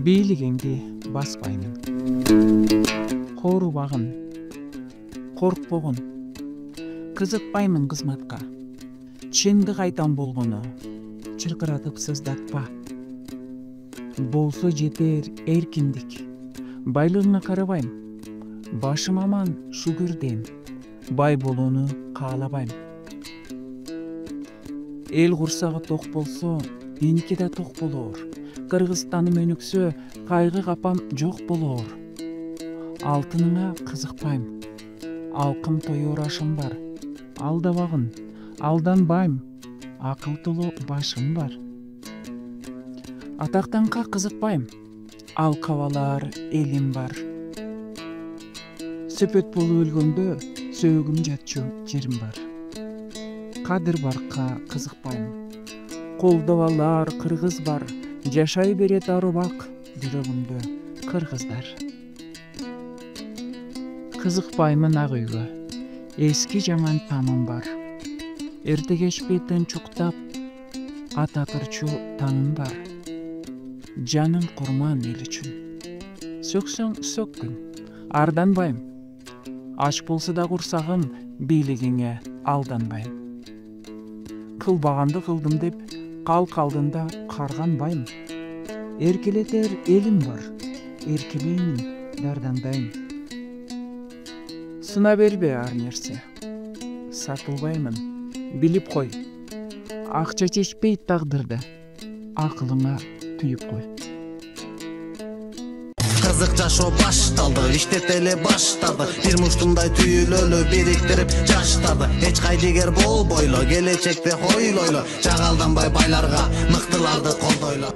Бийлигиңди баспаймын. Корубагын, коркпогун. Кызыкпаймын кызматка. Чындык айтам болгону, чыркыратып сыздатпа. Болсо жетер эркиндик. Байлыгыңа карабайм. Башым аман шүгүрдем. Бай болууну каалабайм. Эл курсагы ток болсо, меники да ток болоор. Кыргызстаным өнүксө, кайгы капам жок болоор. Алтыныңа кызыкпайм. Алкым тоёр ашым бар. Алдабагын, алданбайм. Акыл толуу башым бар. Атактанга кызыкпайм. Ал кабалар элим бар. Сөпөт болуп өлгөндө сөөгүм жатчу жерим бар. Кадыр барка кызыкпайм. Колдобалар кыргыз бар. Жашай берет арубак жүрөгүмдө кыргыздар. Кызыкпаймын ак үйгө. Эски жаман тамым бар. Эрте кечпей тынчуктап, атакырчу таңым бар. Жаным курман эл үчүн. Сөксөң сөккүн, арданбайм. Ач болсо да курсагым, бийлигиңе алданбайм. Кылбаганды кылдым деп, калк алдында карганбайм. Эркелетер элим бар, эркелеймин, дардандайм. Сына бербе ар нерсе, сатылбаймын, билип кой. Акча чечпей тагдырды, акылыңа түйүп кой. Кызык жашоо башталды, иштеп эле баштады. Бир муштумдай түйүлөлү бириктирип жаштарды. Эч кайдыгер болбойло, келечекте хойлойло. Жагалданбай байларга, мыктыларды колдойло.